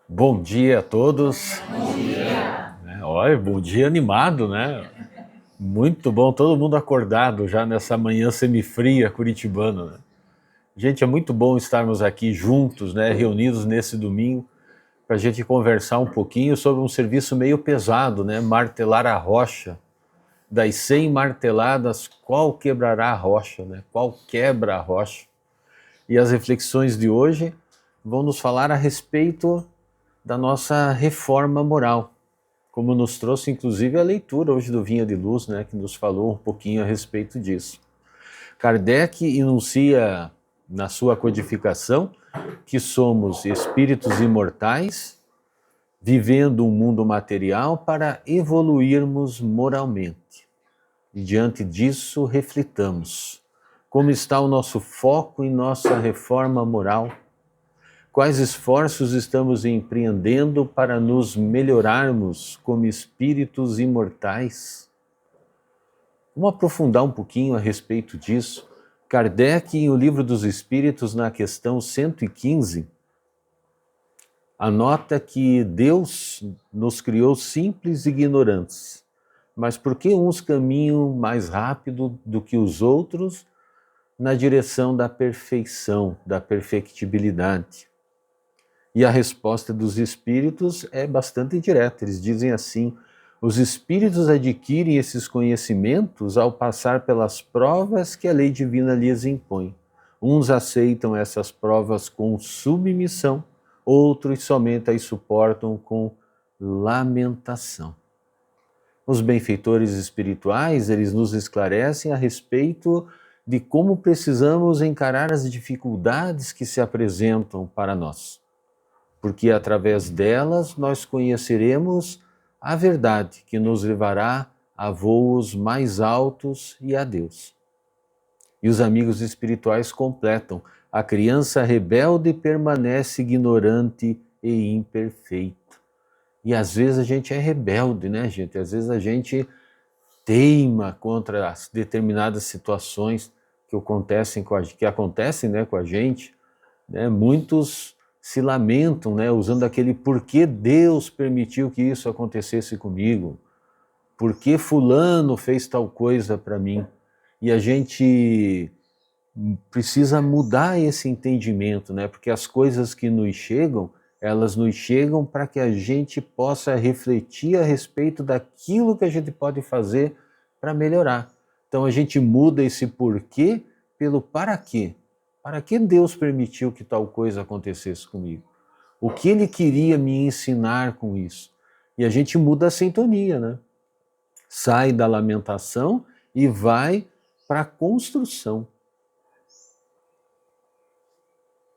Bom dia a todos. Bom dia! Olha, bom dia animado, né? Muito bom, todo mundo acordado já nessa manhã semifria curitibana, né? Gente, é muito bom estarmos aqui juntos, né? Reunidos nesse domingo, para a gente conversar um pouquinho sobre um serviço meio pesado, né? Martelar a rocha. Das 100 marteladas, qual quebrará a rocha, né? Qual quebra a rocha? E as reflexões de hoje vão nos falar a respeito da nossa reforma moral, como nos trouxe inclusive a leitura hoje do Vinha de Luz, né, que nos falou um pouquinho a respeito disso. Kardec enuncia na sua codificação que somos espíritos imortais vivendo um mundo material para evoluirmos moralmente. E diante disso reflitamos como está o nosso foco em nossa reforma moral. Quais esforços estamos empreendendo para nos melhorarmos como espíritos imortais? Vamos aprofundar um pouquinho a respeito disso. Kardec, em O Livro dos Espíritos, na questão 115, anota que Deus nos criou simples e ignorantes, mas por que uns caminham mais rápido do que os outros na direção da perfeição, da perfectibilidade? E a resposta dos espíritos é bastante direta. Eles dizem assim: os espíritos adquirem esses conhecimentos ao passar pelas provas que a lei divina lhes impõe. Uns aceitam essas provas com submissão, outros somente as suportam com lamentação. Os benfeitores espirituais, eles nos esclarecem a respeito de como precisamos encarar as dificuldades que se apresentam para nós, porque através delas nós conheceremos a verdade que nos levará a voos mais altos e a Deus. E os amigos espirituais completam: a criança rebelde permanece ignorante e imperfeita. E às vezes a gente é rebelde, né, gente? Às vezes a gente teima contra as determinadas situações que acontecem com a gente, né? Muitos se lamentam, né, usando aquele por que Deus permitiu que isso acontecesse comigo, por que fulano fez tal coisa para mim. E a gente precisa mudar esse entendimento, né, porque as coisas que nos chegam, elas nos chegam para que a gente possa refletir a respeito daquilo que a gente pode fazer para melhorar. Então a gente muda esse porquê pelo para quê. Para que Deus permitiu que tal coisa acontecesse comigo? O que Ele queria me ensinar com isso? E a gente muda a sintonia, né? Sai da lamentação e vai para a construção.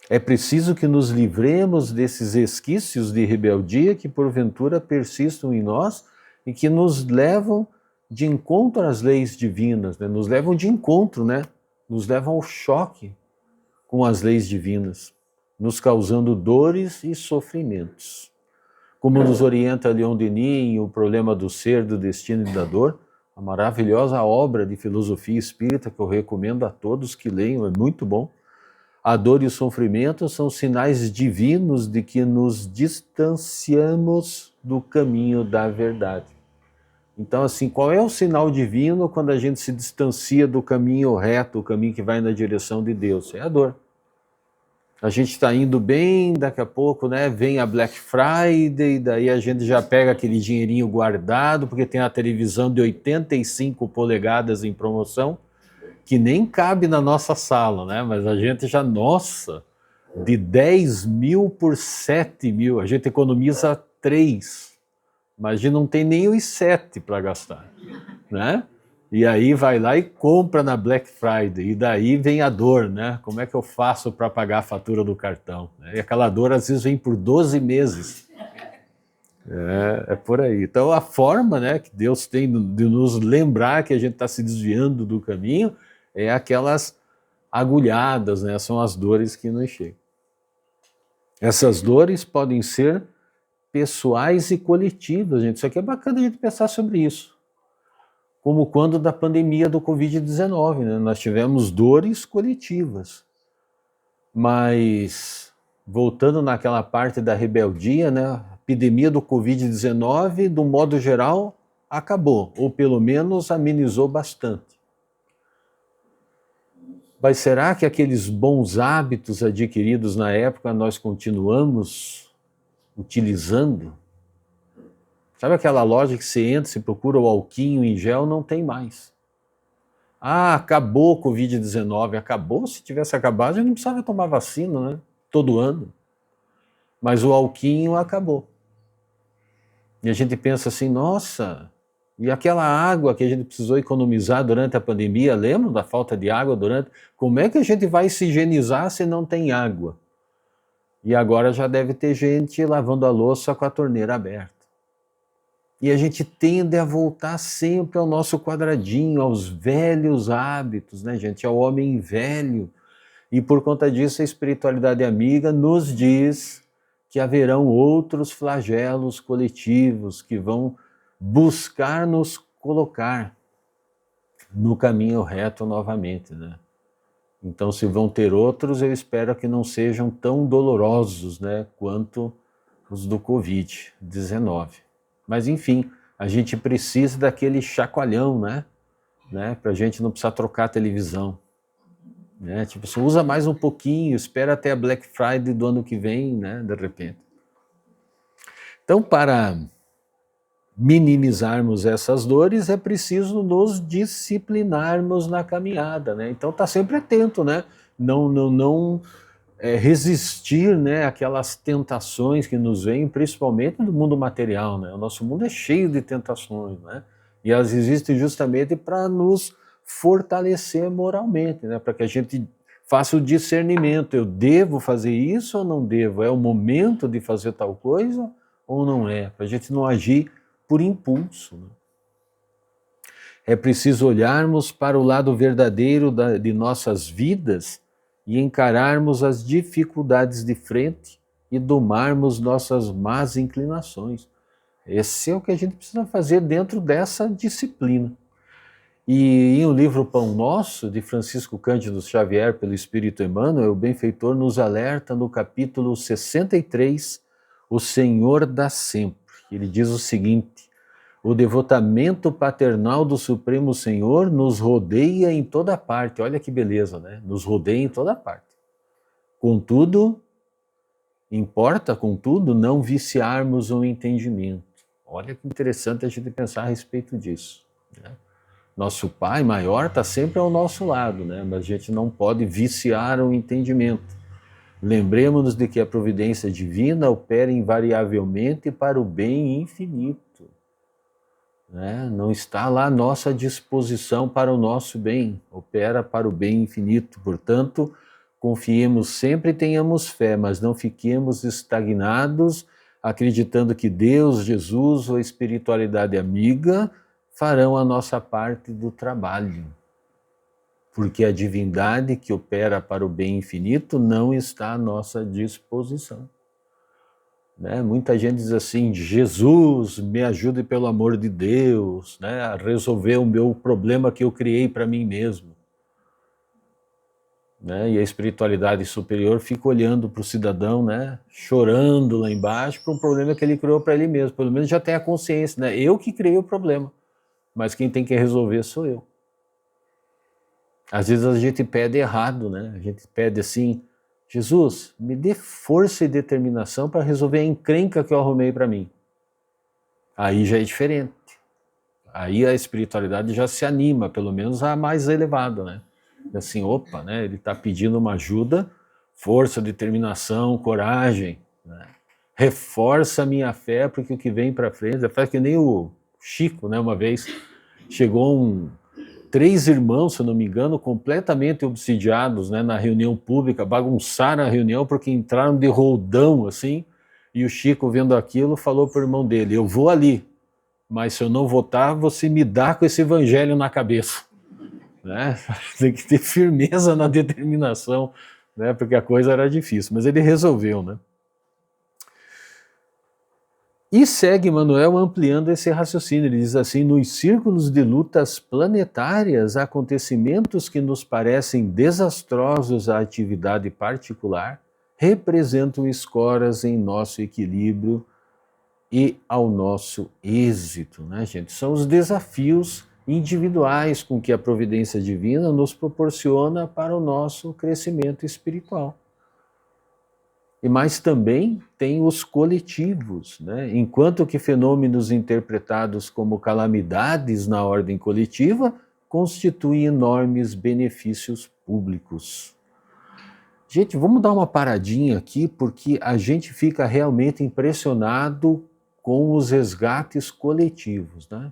É preciso que nos livremos desses esquícios de rebeldia que porventura persistam em nós e que nos levam de encontro às leis divinas, né? Nos levam de encontro, né? Nos levam ao choque com as leis divinas, nos causando dores e sofrimentos. Como nos orienta Leon Denis em O Problema do Ser, do Destino e da Dor, a maravilhosa obra de filosofia espírita que eu recomendo a todos que leiam, é muito bom. A dor e o sofrimento são sinais divinos de que nos distanciamos do caminho da verdade. Então, assim, qual é o sinal divino quando a gente se distancia do caminho reto, o caminho que vai na direção de Deus? É a dor. A gente está indo bem, daqui a pouco, né, vem a Black Friday, daí a gente já pega aquele dinheirinho guardado, porque tem a televisão de 85 polegadas em promoção, que nem cabe na nossa sala, né? Mas a gente já, nossa, de 10 mil por 7 mil, a gente economiza 3, mas a gente não tem nem os 7 para gastar, né? E aí vai lá e compra na Black Friday, e daí vem a dor, né? Como é que eu faço para pagar a fatura do cartão? E aquela dor às vezes vem por 12 meses. É por aí. Então a forma, né, que Deus tem de nos lembrar que a gente está se desviando do caminho é aquelas agulhadas, né? São as dores que nos chegam. Essas dores podem ser pessoais e coletivas, gente. Isso aqui é bacana a gente pensar sobre isso. Como quando da pandemia do Covid-19, né? Nós tivemos dores coletivas, mas voltando naquela parte da rebeldia, né? A epidemia do Covid-19, do modo geral, acabou, ou pelo menos amenizou bastante. Mas será que aqueles bons hábitos adquiridos na época nós continuamos utilizando? Sabe aquela loja que você entra, você procura o alquinho em gel, não tem mais. Ah, acabou o Covid-19. Acabou? Se tivesse acabado, a gente não precisava tomar vacina, né? Todo ano. Mas o alquinho acabou. E a gente pensa assim, nossa, e aquela água que a gente precisou economizar durante a pandemia, lembra da falta de água durante? Como é que a gente vai se higienizar se não tem água? E agora já deve ter gente lavando a louça com a torneira aberta. E a gente tende a voltar sempre ao nosso quadradinho, aos velhos hábitos, né, gente? Ao homem velho. E por conta disso, a espiritualidade amiga nos diz que haverão outros flagelos coletivos que vão buscar nos colocar no caminho reto novamente, né? Então, se vão ter outros, eu espero que não sejam tão dolorosos, né, quanto os do Covid-19. Mas, enfim, a gente precisa daquele chacoalhão, né? Para a gente não precisar trocar a televisão. Né? Tipo, você usa mais um pouquinho, espera até a Black Friday do ano que vem, né? De repente. Então, para minimizarmos essas dores, é preciso nos disciplinarmos na caminhada, né? Então, tá sempre atento, né? Não resistir, né, àquelas tentações que nos vêm, principalmente do mundo material, né? O nosso mundo é cheio de tentações, né? E elas existem justamente para nos fortalecer moralmente, né? Para que a gente faça o discernimento, eu devo fazer isso ou não devo? É o momento de fazer tal coisa ou não é? Para a gente não agir por impulso, né? É preciso olharmos para o lado verdadeiro de nossas vidas e encararmos as dificuldades de frente e domarmos nossas más inclinações. Esse é o que a gente precisa fazer dentro dessa disciplina. E em o livro Pão Nosso, de Francisco Cândido Xavier, pelo Espírito Emmanuel, o benfeitor nos alerta no capítulo 63, O Senhor dá sempre. Ele diz o seguinte: o devotamento paternal do Supremo Senhor nos rodeia em toda parte. Olha que beleza, né? Nos rodeia em toda parte. Contudo, importa, contudo, não viciarmos o entendimento. Olha que interessante a gente pensar a respeito disso, né? Nosso Pai maior está sempre ao nosso lado, né? Mas a gente não pode viciar o entendimento. Lembremos-nos de que a providência divina opera invariavelmente para o bem infinito. Né? Não está lá à nossa disposição para o nosso bem, opera para o bem infinito. Portanto, confiemos sempre e tenhamos fé, mas não fiquemos estagnados, acreditando que Deus, Jesus ou a espiritualidade amiga farão a nossa parte do trabalho. Porque a divindade que opera para o bem infinito não está à nossa disposição. Né? Muita gente diz assim, Jesus, me ajude pelo amor de Deus, né, a resolver o meu problema que eu criei para mim mesmo. Né? E a espiritualidade superior fica olhando para o cidadão, né, chorando lá embaixo para um problema que ele criou para ele mesmo. Pelo menos já tem a consciência, né? Eu que criei o problema, mas quem tem que resolver sou eu. Às vezes a gente pede errado, né? A gente pede assim, Jesus, me dê força e determinação para resolver a encrenca que eu arrumei para mim. Aí já é diferente. Aí a espiritualidade já se anima, pelo menos a mais elevada, né? Assim, opa, né? Ele está pedindo uma ajuda, força, determinação, coragem, né? Reforça a minha fé, porque o que vem para frente, faz que nem o Chico, né? Uma vez chegou 3 irmãos, se eu não me engano, completamente obsidiados, né, na reunião pública, bagunçaram a reunião porque entraram de roldão, assim, e o Chico, vendo aquilo, falou para o irmão dele, eu vou ali, mas se eu não votar, você me dá com esse evangelho na cabeça. Né? Tem que ter firmeza na determinação, né, porque a coisa era difícil, mas ele resolveu, né? E segue Manuel ampliando esse raciocínio, ele diz assim, nos círculos de lutas planetárias, acontecimentos que nos parecem desastrosos à atividade particular, representam escoras em nosso equilíbrio e ao nosso êxito, né, gente? São os desafios individuais com que a providência divina nos proporciona para o nosso crescimento espiritual. Mas também tem os coletivos, né? Enquanto que fenômenos interpretados como calamidades na ordem coletiva constituem enormes benefícios públicos. Gente, vamos dar uma paradinha aqui, porque a gente fica realmente impressionado com os resgates coletivos, né?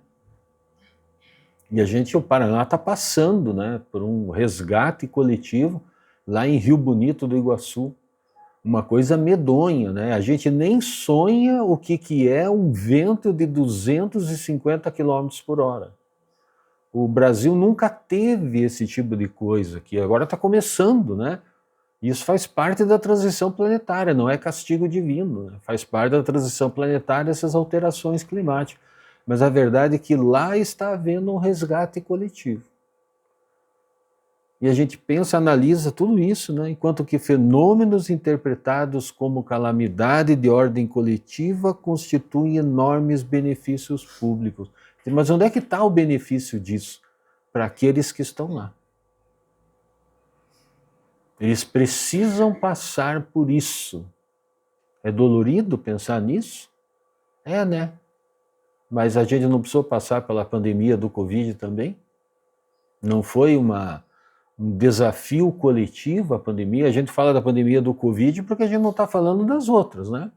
E o Paraná está passando, né, por um resgate coletivo lá em Rio Bonito do Iguaçu. Uma coisa medonha, né? A gente nem sonha o que é um vento de 250 km por hora. O Brasil nunca teve esse tipo de coisa, que agora está começando, né? Isso faz parte da transição planetária, não é castigo divino, né? Faz parte da transição planetária essas alterações climáticas. Mas a verdade é que lá está havendo um resgate coletivo. E a gente pensa, analisa tudo isso, né? Enquanto que fenômenos interpretados como calamidade de ordem coletiva constituem enormes benefícios públicos. Mas onde é que está o benefício disso? Para aqueles que estão lá. Eles precisam passar por isso. É dolorido pensar nisso? É, né? Mas a gente não precisou passar pela pandemia do Covid também? Não foi um desafio coletivo a pandemia? A gente fala da pandemia do Covid porque a gente não está falando das outras, né?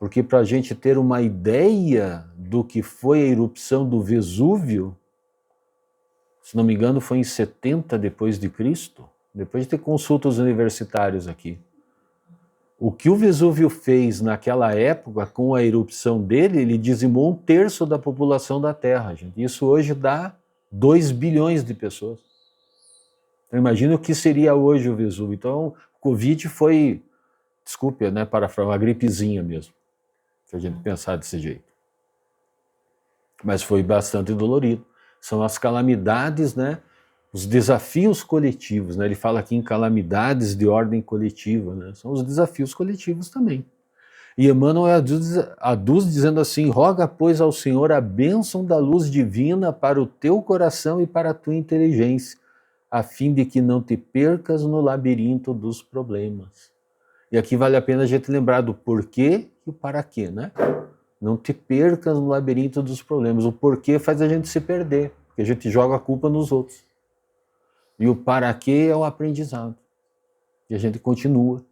Porque para a gente ter uma ideia do que foi a erupção do Vesúvio, se não me engano foi em 70 depois de Cristo, depois de ter consultas universitários aqui. O que o Vesúvio fez naquela época, com a erupção dele, ele dizimou 1/3 da população da Terra, gente. Isso hoje dá 2 bilhões de pessoas. Então, imagina o que seria hoje o Vesúvio. Então, o Covid foi, desculpe, né, para uma gripezinha mesmo, se a gente pensar desse jeito. Mas foi bastante dolorido. São as calamidades, né, os desafios coletivos, né? Ele fala aqui em calamidades de ordem coletiva, né? São os desafios coletivos também. E Emmanuel aduz dizendo assim: roga, pois, ao Senhor a bênção da luz divina para o teu coração e para a tua inteligência, a fim de que não te percas no labirinto dos problemas. E aqui vale a pena a gente lembrar do porquê e o para quê, né? Não te percas no labirinto dos problemas. O porquê faz a gente se perder, porque a gente joga a culpa nos outros. E o para quê é o aprendizado. E a gente continua.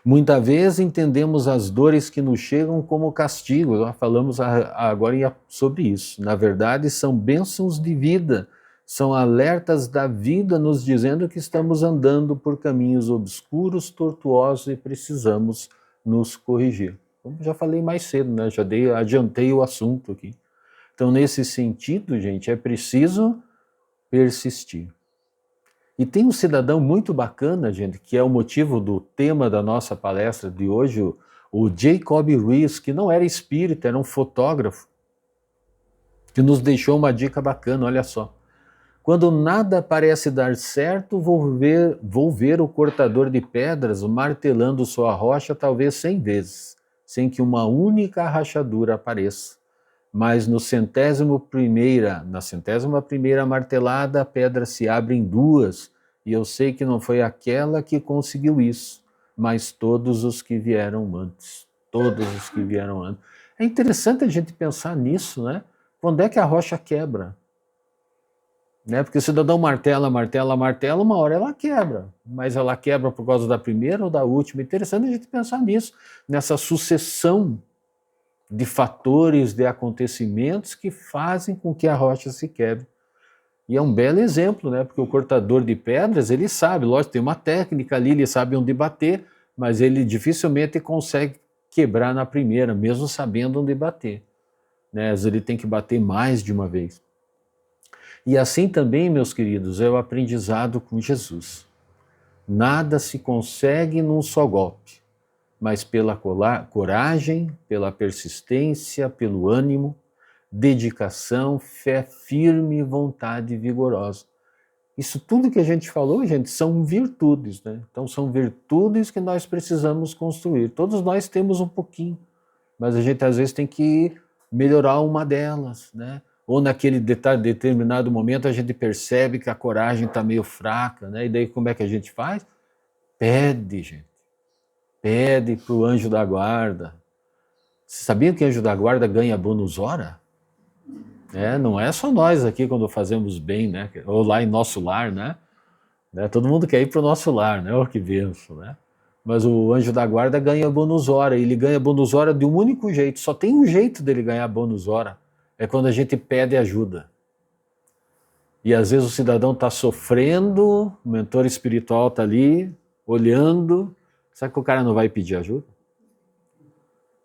Muitas vezes entendemos as dores que nos chegam como castigo. Nós falamos agora sobre isso. Na verdade, são bênçãos de vida. São alertas da vida nos dizendo que estamos andando por caminhos obscuros, tortuosos e precisamos nos corrigir. Como já falei mais cedo, né? Adiantei o assunto aqui. Então, nesse sentido, gente, é preciso persistir. E tem um cidadão muito bacana, gente, que é o motivo do tema da nossa palestra de hoje, o Jacob Riis, que não era espírita, era um fotógrafo, que nos deixou uma dica bacana, olha só. Quando nada parece dar certo, vou ver o cortador de pedras martelando sua rocha talvez 100 vezes, sem que uma única rachadura apareça. Mas na 100ª primeira martelada, a pedra se abre em 2, e eu sei que não foi aquela que conseguiu isso, mas todos os que vieram antes. Todos os que vieram antes. É interessante a gente pensar nisso, né? Quando é que a rocha quebra? Né? Porque o cidadão martela, uma hora ela quebra. Mas ela quebra por causa da primeira ou da última? É interessante a gente pensar nisso, nessa sucessão de fatores, de acontecimentos que fazem com que a rocha se quebre. E é um belo exemplo, né? Porque o cortador de pedras, ele sabe, lógico, tem uma técnica ali, ele sabe onde bater, mas ele dificilmente consegue quebrar na primeira, mesmo sabendo onde bater. Né? Às vezes ele tem que bater mais de uma vez. E assim também, meus queridos, é o aprendizado com Jesus. Nada se consegue num só golpe, mas pela coragem, pela persistência, pelo ânimo, dedicação, fé firme e vontade vigorosa. Isso tudo que a gente falou, gente, são virtudes, né? Então são virtudes que nós precisamos construir. Todos nós temos um pouquinho, mas a gente às vezes tem que melhorar uma delas, né? Ou naquele determinado momento a gente percebe que a coragem está meio fraca, né? E daí como é que a gente faz? Pede, gente. Pede para o anjo da guarda. Você sabia que o anjo da guarda ganha bônus hora? Não é só nós aqui quando fazemos bem, né? Ou lá em nosso lar, né? Todo mundo quer ir para o nosso lar, né? Oh, que benção, né? Mas o anjo da guarda ganha bônus hora. Ele ganha bônus hora de um único jeito. Só tem um jeito dele ganhar bônus hora. É quando a gente pede ajuda. E às vezes o cidadão está sofrendo, o mentor espiritual está ali, olhando. Será que o cara não vai pedir ajuda?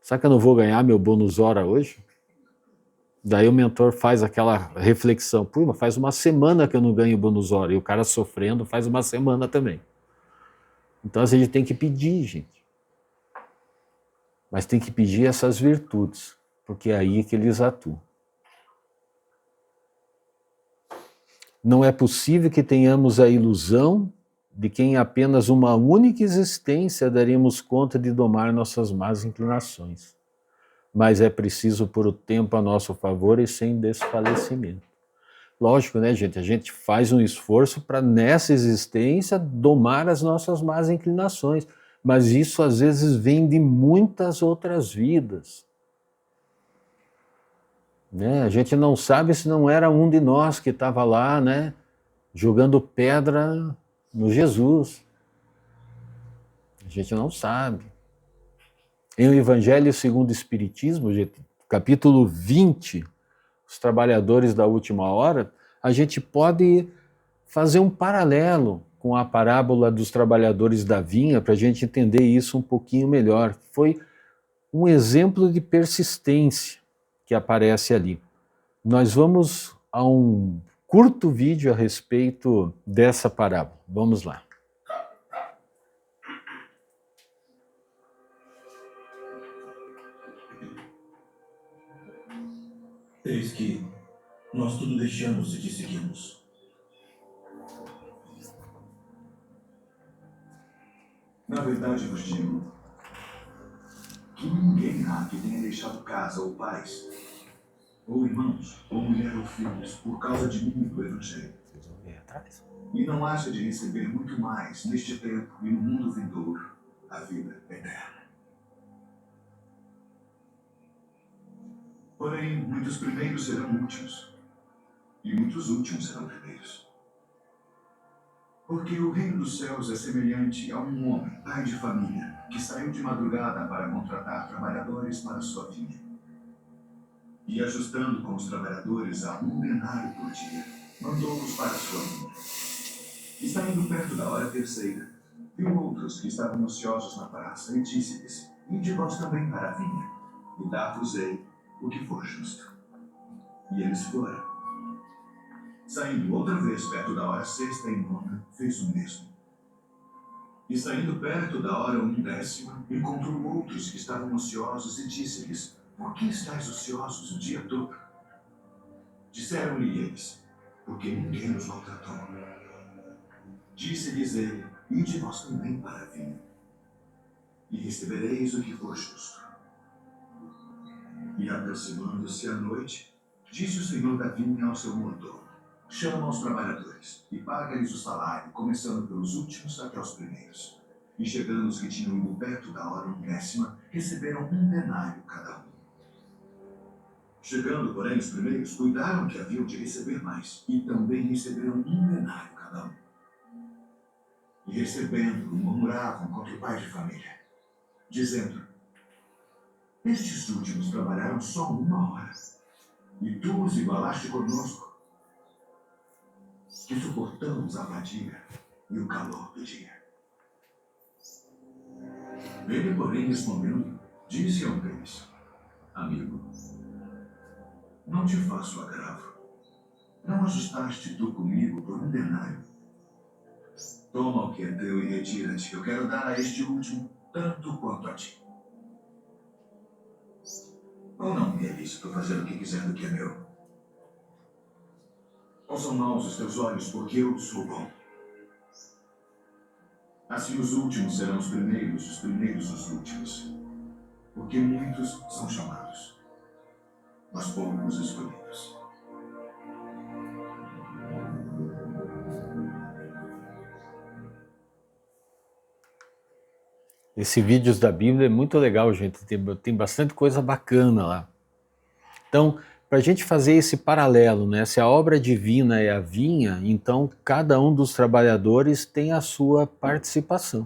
Será que eu não vou ganhar meu bônus hora hoje? Daí o mentor faz aquela reflexão. Pô, mas faz uma semana que eu não ganho bônus hora. E o cara sofrendo faz uma semana também. Então a gente tem que pedir, gente. Mas tem que pedir essas virtudes, porque é aí que eles atuam. Não é possível que tenhamos a ilusão de que em apenas uma única existência daremos conta de domar nossas más inclinações. Mas é preciso pôr o tempo a nosso favor e sem desfalecimento. Lógico, né, gente? A gente faz um esforço para, nessa existência, domar as nossas más inclinações. Mas isso, às vezes, vem de muitas outras vidas. Né? A gente não sabe se não era um de nós que estava lá, né, jogando pedra no Jesus. A gente não sabe. Em O Evangelho segundo o Espiritismo, capítulo 20, os trabalhadores da última hora, a gente pode fazer um paralelo com a parábola dos trabalhadores da vinha para a gente entender isso um pouquinho melhor. Foi um exemplo de persistência que aparece ali. Nós vamos a um curto vídeo a respeito dessa parábola. Vamos lá. Eis que nós tudo deixamos e te seguimos. Na verdade, vos digo que ninguém há que tenha deixado casa ou pais, ou irmãos, ou mulher ou filhos, por causa de mim e do Evangelho. E não haja de receber muito mais neste tempo e no mundo vindouro a vida eterna. Porém, muitos primeiros serão últimos, e muitos últimos serão primeiros. Porque o reino dos céus é semelhante a um homem, pai de família, que saiu de madrugada para contratar trabalhadores para sua vinha. E ajustando com os trabalhadores a um denário por dia, mandou-os para sua vinha. E saindo perto da hora terceira, viu outros que estavam ociosos na praça e disse-lhes: ide vós também para a vinha, e dar-vos-ei o que for justo. E eles foram. Saindo outra vez perto da hora sexta e nona, fez o mesmo. E saindo perto da hora 1ª, encontrou outros que estavam ociosos e disse-lhes: por que estáis ociosos o dia todo? Disseram-lhe eles: porque ninguém nos maltratou. Disse-lhes ele: ide vós também para a vinha, e recebereis o que for justo. E aproximando-se a noite, disse o senhor da vinha ao seu mordomo: chama os trabalhadores e paga-lhes o salário, começando pelos últimos até os primeiros. E chegando os que tinham ido perto da hora 1ª, receberam um denário cada um. Chegando, porém, os primeiros, cuidaram que haviam de receber mais, e também receberam um denário cada um. E recebendo, murmuravam contra o pai de família, dizendo: estes últimos trabalharam só 1 hora, e tu os igualaste conosco, que suportamos a fadiga e o calor do dia. Ele, porém, respondendo, disse a um deles: amigo, não te faço agravo. Não ajustaste tu comigo por um denário? Toma o que é teu e retira-te. Eu quero dar a este último tanto quanto a ti. Ou não me é lícito fazer o que quiser do que é meu? Ou são maus os teus olhos, porque eu sou bom? Assim os últimos serão os primeiros os últimos. Porque muitos são chamados, mas poucos escolhidos. Esse Vídeos da Bíblia é muito legal, gente. Tem bastante coisa bacana lá. Então, para a gente fazer esse paralelo, né? Se a obra divina é a vinha, então cada um dos trabalhadores tem a sua participação.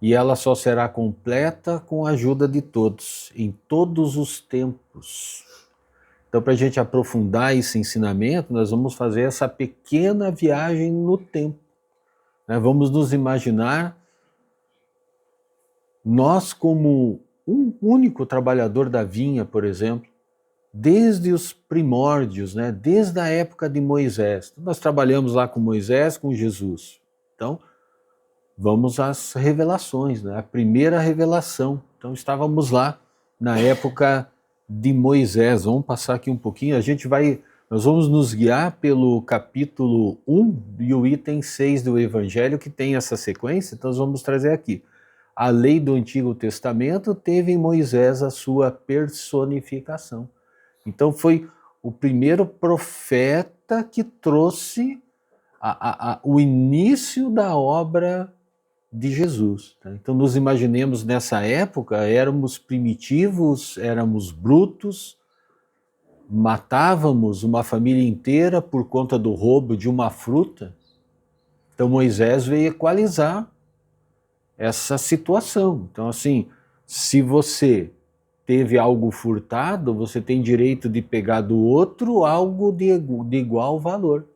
E ela só será completa com a ajuda de todos, em todos os tempos. Então, para a gente aprofundar esse ensinamento, nós vamos fazer essa pequena viagem no tempo. Né? Vamos nos imaginar nós como um único trabalhador da vinha, por exemplo, desde os primórdios, né? Desde a época de Moisés. Então, nós trabalhamos lá com Moisés, com Jesus. Então, vamos às revelações, né? A primeira revelação. Então, estávamos lá na época de Moisés. Vamos passar aqui um pouquinho. Nós vamos nos guiar pelo capítulo 1 e o item 6 do Evangelho, que tem essa sequência. Então, nós vamos trazer aqui. A lei do Antigo Testamento teve em Moisés a sua personificação. Então foi o primeiro profeta que trouxe o início da obra de Jesus. Tá? Então nos imaginemos nessa época, éramos primitivos, éramos brutos, matávamos uma família inteira por conta do roubo de uma fruta. Então Moisés veio equalizar essa situação. Então assim, se você teve algo furtado, você tem direito de pegar do outro algo de igual valor.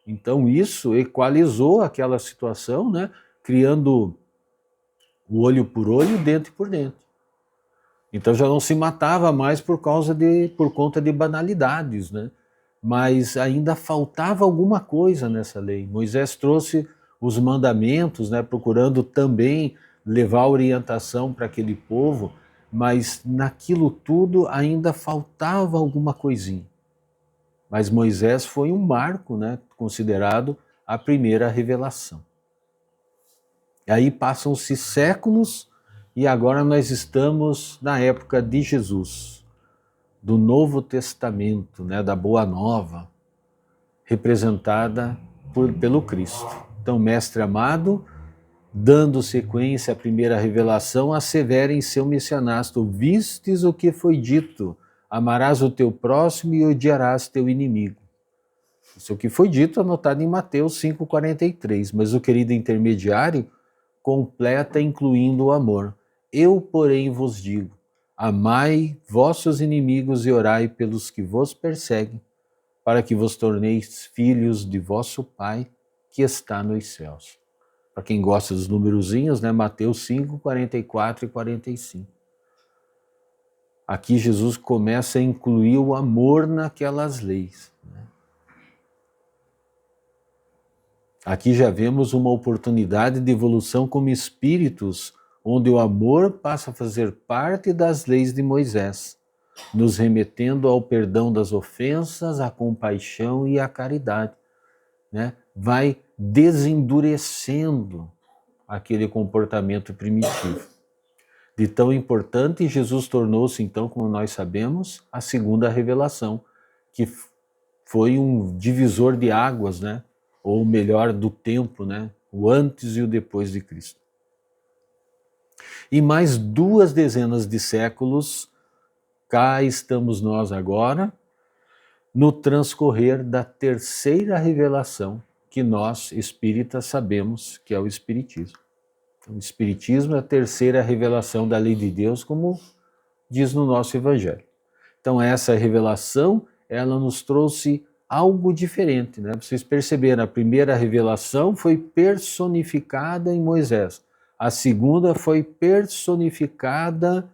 Então isso equalizou aquela situação, né? Criando o olho por olho, dente por dente. Então já não se matava mais por conta de banalidades, né? Mas ainda faltava alguma coisa nessa lei. Moisés trouxe os mandamentos, né? Procurando também levar orientação para aquele povo, mas naquilo tudo ainda faltava alguma coisinha. Mas Moisés foi um marco, né, considerado a primeira revelação. E aí passam-se séculos e agora nós estamos na época de Jesus, do Novo Testamento, né, da Boa Nova, representada pelo Cristo. Então, mestre amado, dando sequência à primeira revelação, assevera em seu missionasto: vistes o que foi dito, amarás o teu próximo e odiarás teu inimigo. Isso é o que foi dito, anotado em Mateus 5,43, mas o querido intermediário completa incluindo o amor. Eu, porém, vos digo, amai vossos inimigos e orai pelos que vos perseguem, para que vos torneis filhos de vosso Pai que está nos céus. Para quem gosta dos numerozinhos, né? Mateus 5, 44 e 45. Aqui Jesus começa a incluir o amor naquelas leis. Né? Aqui já vemos uma oportunidade de evolução como espíritos, onde o amor passa a fazer parte das leis de Moisés, nos remetendo ao perdão das ofensas, à compaixão e à caridade. Né? Vai desendurecendo aquele comportamento primitivo. De tão importante, Jesus tornou-se, então, como nós sabemos, a segunda revelação, que foi um divisor de águas, né? Ou melhor, do tempo, né? O antes e o depois de Cristo. E mais 2 dezenas de séculos, cá estamos nós agora, no transcorrer da terceira revelação, que nós, espíritas, sabemos que é o Espiritismo. O Espiritismo é a terceira revelação da lei de Deus, como diz no nosso Evangelho. Então essa revelação, ela nos trouxe algo diferente, né? Vocês perceberam, a primeira revelação foi personificada em Moisés, a segunda foi personificada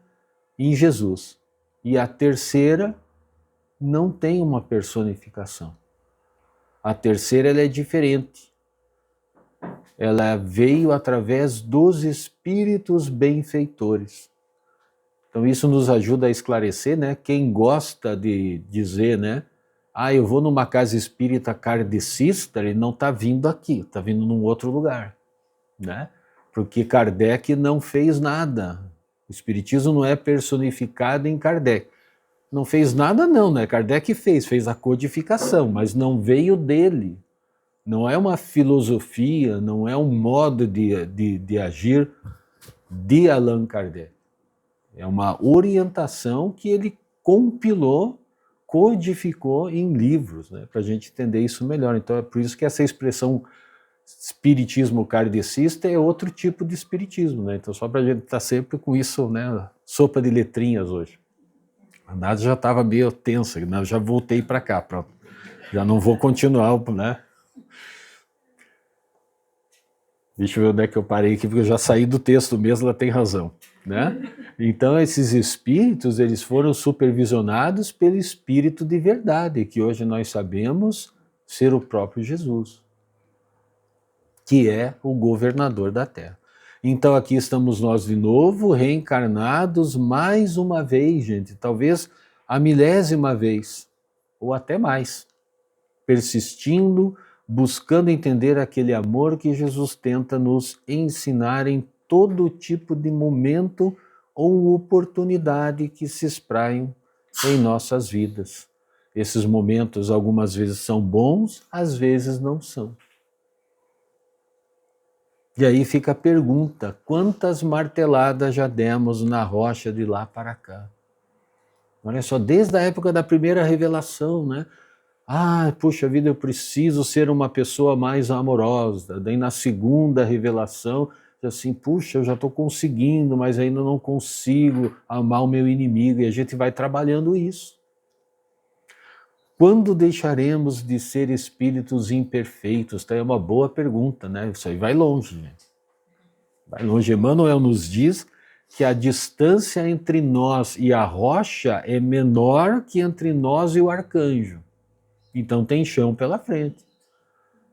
em Jesus, e a terceira não tem uma personificação. A terceira, ela é diferente. Ela veio através dos espíritos benfeitores. Então isso nos ajuda a esclarecer, né? Quem gosta de dizer, né? eu vou numa casa espírita kardecista, ele não está vindo aqui, está vindo num outro lugar, né? Porque Kardec não fez nada. O espiritismo não é personificado em Kardec. Não fez nada não, né? Kardec fez a codificação, mas não veio dele. Não é uma filosofia, não é um modo de agir de Allan Kardec. É uma orientação que ele compilou, codificou em livros, né, para a gente entender isso melhor. Então é por isso que essa expressão espiritismo kardecista é outro tipo de espiritismo, né? Então só para a gente estar sempre com isso, né, sopa de letrinhas hoje. A Nádia já estava meio tensa, né? Eu já voltei para cá, pronto. Já não vou continuar, né? Deixa eu ver onde é que eu parei aqui, porque eu já saí do texto mesmo, ela tem razão, né? Então esses espíritos, eles foram supervisionados pelo Espírito de verdade, que hoje nós sabemos ser o próprio Jesus, que é o governador da Terra. Então aqui estamos nós de novo, reencarnados mais uma vez, gente, talvez a 1000ª vez, ou até mais, persistindo, buscando entender aquele amor que Jesus tenta nos ensinar em todo tipo de momento ou oportunidade que se espraiam em nossas vidas. Esses momentos algumas vezes são bons, às vezes não são. E aí fica a pergunta, quantas marteladas já demos na rocha de lá para cá? Olha só, desde a época da primeira revelação, né? Puxa vida, eu preciso ser uma pessoa mais amorosa. Daí na segunda revelação, assim, puxa, eu já estou conseguindo, mas ainda não consigo amar o meu inimigo. E a gente vai trabalhando isso. Quando deixaremos de ser espíritos imperfeitos? Tá, é uma boa pergunta, né? Isso aí vai longe, gente. Vai longe. Emmanuel nos diz que a distância entre nós e a rocha é menor que entre nós e o arcanjo. Então tem chão pela frente.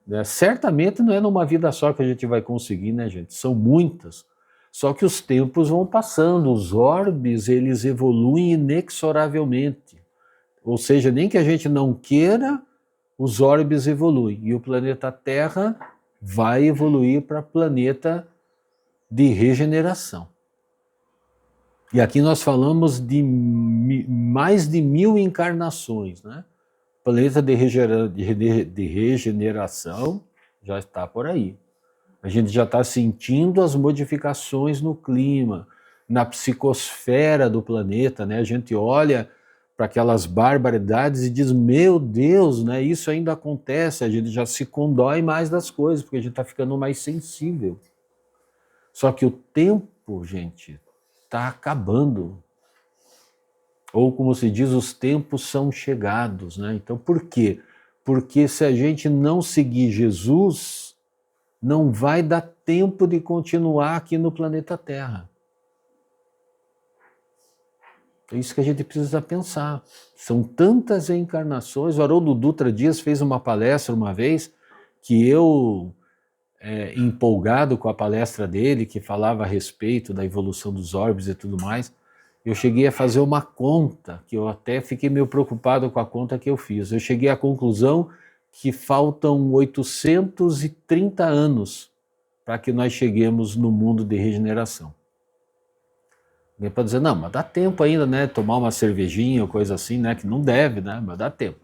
Né? Certamente não é numa vida só que a gente vai conseguir, né, gente? São muitas. Só que os tempos vão passando, os orbes, eles evoluem inexoravelmente. Ou seja, nem que a gente não queira, os orbes evoluem. E o planeta Terra vai evoluir para planeta de regeneração. E aqui nós falamos de mais de 1000 encarnações, né? O planeta de regeneração já está por aí. A gente já está sentindo as modificações no clima, na psicosfera do planeta, né? A gente olha para aquelas barbaridades e diz, meu Deus, né? Isso ainda acontece, a gente já se condói mais das coisas, porque a gente está ficando mais sensível. Só que o tempo, gente, está acabando. Ou como se diz, os tempos são chegados, né? Então por quê? Porque se a gente não seguir Jesus, não vai dar tempo de continuar aqui no planeta Terra. É isso que a gente precisa pensar. São tantas encarnações. O Haroldo Dutra Dias fez uma palestra uma vez, que eu, empolgado com a palestra dele, que falava a respeito da evolução dos orbes e tudo mais, eu cheguei a fazer uma conta, que eu até fiquei meio preocupado com a conta que eu fiz. Eu cheguei à conclusão que faltam 830 anos para que nós cheguemos no mundo de regeneração. Alguém pode dizer, não, mas dá tempo ainda, né, tomar uma cervejinha ou coisa assim, né, que não deve, né, mas dá tempo,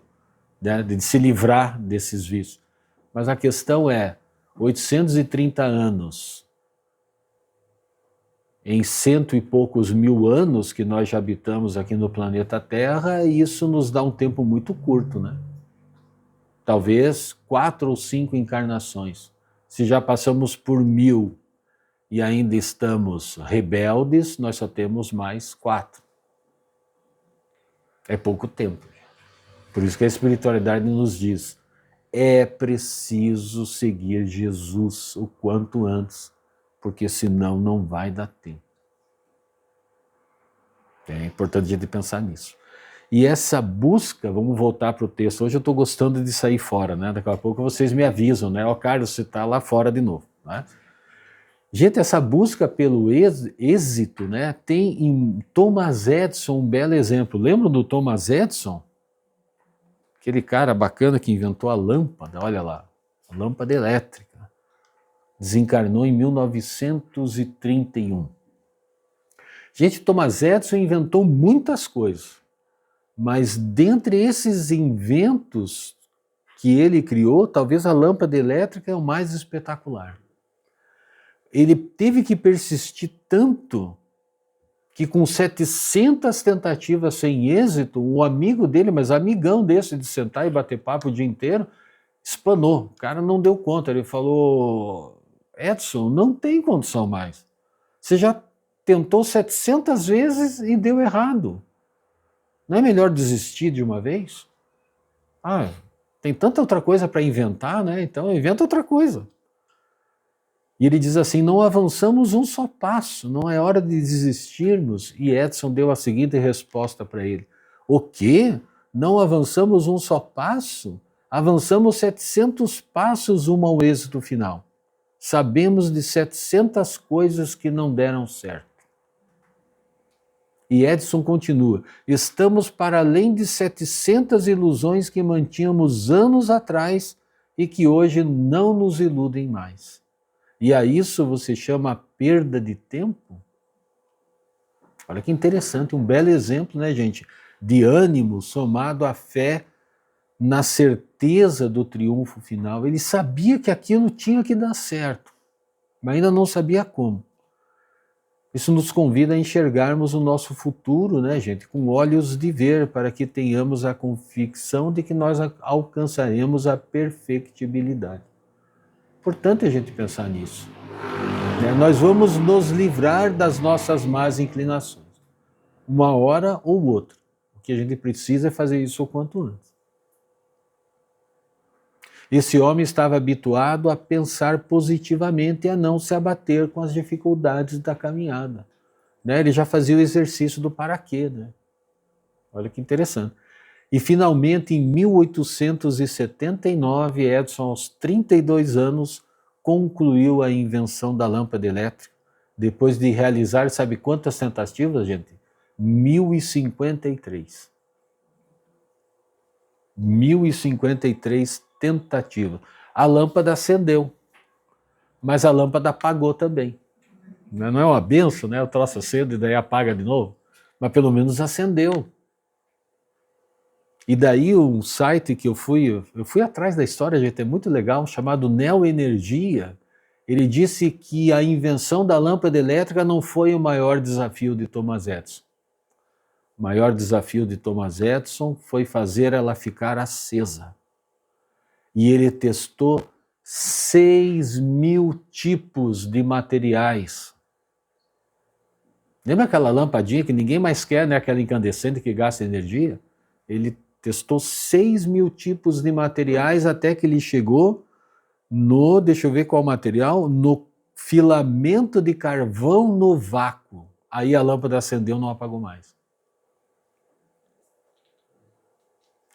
né, de se livrar desses vícios. Mas a questão é, 830 anos, em 100 e poucos mil anos que nós já habitamos aqui no planeta Terra, isso nos dá um tempo muito curto, né? Talvez 4 ou 5 encarnações. Se já passamos por 1000 e ainda estamos rebeldes, nós só temos mais 4. É pouco tempo. Por isso que a espiritualidade nos diz, é preciso seguir Jesus o quanto antes, porque senão não vai dar tempo. É importante a gente pensar nisso. E essa busca, vamos voltar para o texto, hoje eu estou gostando de sair fora, né? Daqui a pouco vocês me avisam, né? Ó, Carlos, você está lá fora de novo, né? Gente, essa busca pelo êxito, né? Tem em Thomas Edison um belo exemplo. Lembram do Thomas Edison? aquele cara bacana que inventou a lâmpada, olha lá, a lâmpada elétrica, desencarnou em 1931. Gente, Thomas Edison inventou muitas coisas, mas dentre esses inventos que ele criou, talvez a lâmpada elétrica é o mais espetacular. Ele teve que persistir tanto que com 700 tentativas sem êxito, um amigo dele, mas amigão desse de sentar e bater papo o dia inteiro, espanou. O cara não deu conta. Ele falou: Edson, não tem condição mais. Você já tentou 700 vezes e deu errado. Não é melhor desistir de uma vez? Ah, tem tanta outra coisa para inventar, né? Então inventa outra coisa. E ele diz assim: não avançamos um só passo, não é hora de desistirmos. E Edson deu a seguinte resposta para ele: o quê? Não avançamos um só passo? Avançamos 700 passos rumo ao êxito final. Sabemos de 700 coisas que não deram certo. E Edson continua: estamos para além de 700 ilusões que mantínhamos anos atrás e que hoje não nos iludem mais. E a isso você chama perda de tempo? Olha que interessante, um belo exemplo, né, gente? De ânimo somado à fé na certeza do triunfo final. Ele sabia que aquilo tinha que dar certo, mas ainda não sabia como. Isso nos convida a enxergarmos o nosso futuro, né, gente, com olhos de ver, para que tenhamos a convicção de que nós alcançaremos a perfectibilidade. Importante a gente pensar nisso. Nós vamos nos livrar das nossas más inclinações, uma hora ou outra. O que a gente precisa é fazer isso o quanto antes. Esse homem estava habituado a pensar positivamente e a não se abater com as dificuldades da caminhada. Ele já fazia o exercício do para quê. Olha que interessante. E finalmente, em 1879, Edison, aos 32 anos, concluiu a invenção da lâmpada elétrica, depois de realizar, sabe quantas tentativas, gente? 1053. 1053 tentativas. A lâmpada acendeu, mas a lâmpada apagou também. Não é uma benção, né? O troço acende e daí apaga de novo, mas pelo menos acendeu. E daí um site que eu fui atrás da história, gente, é muito legal, chamado Neoenergia. Ele disse que a invenção da lâmpada elétrica não foi o maior desafio de Thomas Edison. O maior desafio de Thomas Edison foi fazer ela ficar acesa. E ele testou 6.000 tipos de materiais. Lembra aquela lampadinha que ninguém mais quer, né? Aquela incandescente que gasta energia? Ele testou 6.000 tipos de materiais até que ele chegou no, deixa eu ver qual material, no filamento de carvão no vácuo. Aí a lâmpada acendeu, não apagou mais.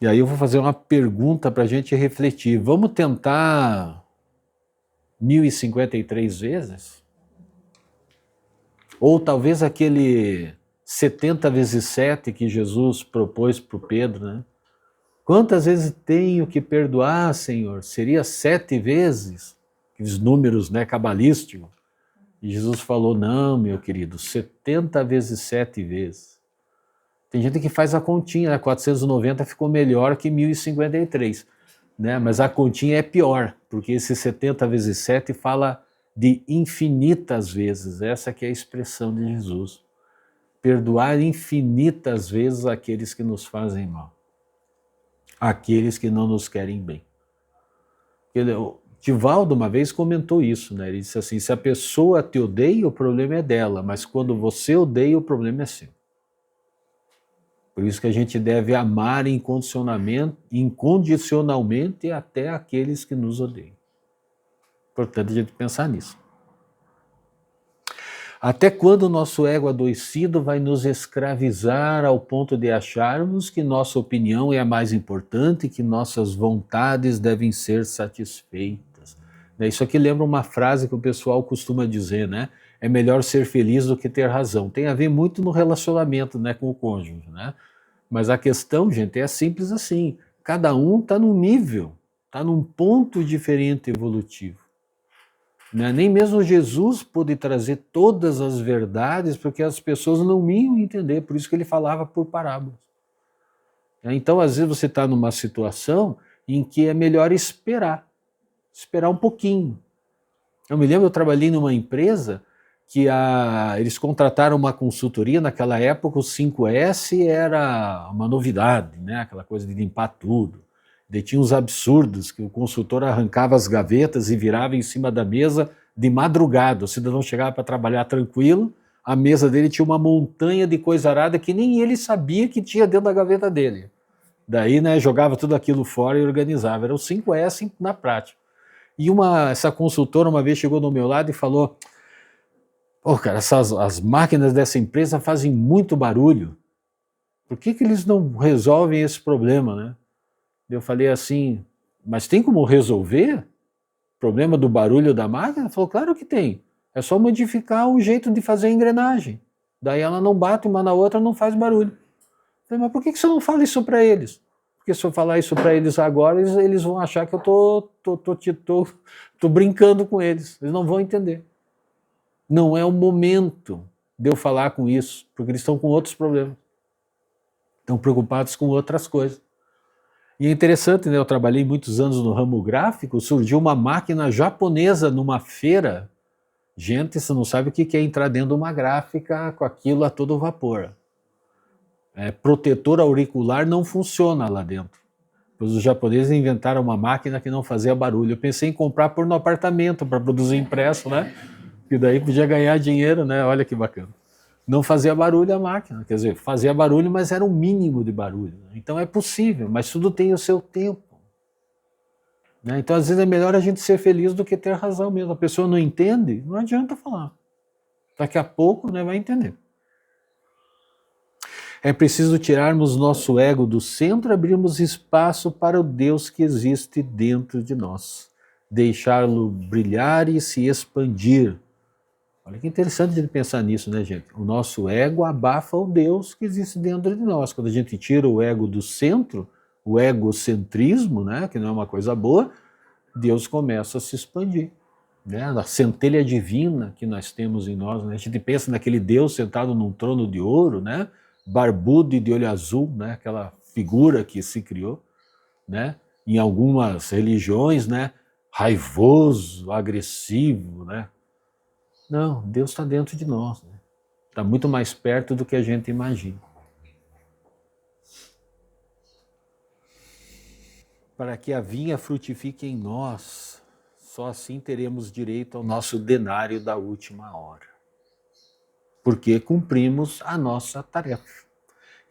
E aí eu vou fazer uma pergunta para a gente refletir. Vamos tentar 1053 vezes? Ou talvez aquele 70 vezes 7 que Jesus propôs para o Pedro, né? Quantas vezes tenho que perdoar, Senhor? Seria 7 vezes? Aqueles números, né, cabalísticos. E Jesus falou: não, meu querido, 70 vezes 7 vezes. Tem gente que faz a continha, né? 490 ficou melhor que 1053, né? Mas a continha é pior, porque esse 70 vezes 7 fala de infinitas vezes. Essa que é a expressão de Jesus. Perdoar infinitas vezes aqueles que nos fazem mal, aqueles que não nos querem bem. O Divaldo uma vez comentou isso, né? Ele disse assim: se a pessoa te odeia, o problema é dela, mas quando você odeia, o problema é seu. Por isso que a gente deve amar incondicionalmente até aqueles que nos odeiam. Importante a gente pensar nisso. Até quando o nosso ego adoecido vai nos escravizar ao ponto de acharmos que nossa opinião é a mais importante, que nossas vontades devem ser satisfeitas? Isso aqui lembra uma frase que o pessoal costuma dizer, né? É melhor ser feliz do que ter razão. Tem a ver muito no relacionamento, né, com o cônjuge, né? Mas a questão, gente, é simples assim. Cada um está num nível, está num ponto diferente evolutivo. Né? Nem mesmo Jesus pôde trazer todas as verdades, porque as pessoas não iam entender, por isso que ele falava por parábolas. Então, às vezes, você está numa situação em que é melhor esperar um pouquinho. Eu me lembro, eu trabalhei numa empresa que eles contrataram uma consultoria, naquela época o 5S era uma novidade, né? Aquela coisa de limpar tudo. Daí tinha uns absurdos, que o consultor arrancava as gavetas e virava em cima da mesa de madrugada. O cidadão chegava para trabalhar tranquilo, a mesa dele tinha uma montanha de coisa arada que nem ele sabia que tinha dentro da gaveta dele. Daí, né, jogava tudo aquilo fora e organizava. Era o 5S na prática. E essa consultora uma vez chegou do meu lado e falou: "Pô, cara, as máquinas dessa empresa fazem muito barulho. Por que eles não resolvem esse problema, né?" Eu falei assim: "Mas tem como resolver o problema do barulho da máquina?" Ela falou: "Claro que tem. É só modificar o jeito de fazer a engrenagem. Daí ela não bate uma na outra, não faz barulho." Eu falei: "Mas por que você não fala isso para eles? Porque se eu falar isso para eles agora, eles vão achar que eu tô brincando com eles. Eles não vão entender. Não é o momento de eu falar com isso, porque eles estão com outros problemas. Estão preocupados com outras coisas." E é interessante, né? Eu trabalhei muitos anos no ramo gráfico, surgiu uma máquina japonesa numa feira. Gente, você não sabe o que é entrar dentro de uma gráfica com aquilo a todo vapor. Protetor auricular não funciona lá dentro. Pois os japoneses inventaram uma máquina que não fazia barulho. Eu pensei em comprar por no apartamento para produzir impresso, né? Que daí podia ganhar dinheiro, né? Olha que bacana. Não fazia barulho a máquina, quer dizer, fazia barulho, mas era um mínimo de barulho. Então é possível, mas tudo tem o seu tempo. Né? Então às vezes é melhor a gente ser feliz do que ter razão mesmo. A pessoa não entende, não adianta falar. Daqui a pouco, né, vai entender. É preciso tirarmos nosso ego do centro e abrirmos espaço para o Deus que existe dentro de nós. Deixá-lo brilhar e se expandir. Olha que interessante a gente pensar nisso, né, gente? O nosso ego abafa o Deus que existe dentro de nós. Quando a gente tira o ego do centro, o egocentrismo, né, que não é uma coisa boa, Deus começa a se expandir. Né? A centelha divina que nós temos em nós, né? A gente pensa naquele Deus sentado num trono de ouro, né? Barbudo e de olho azul, né? Aquela figura que se criou, né? Em algumas religiões, né? Raivoso, agressivo, né? Não, Deus está dentro de nós, né? Está muito mais perto do que a gente imagina. Para que a vinha frutifique em nós, só assim teremos direito ao nosso denário da última hora. Porque cumprimos a nossa tarefa.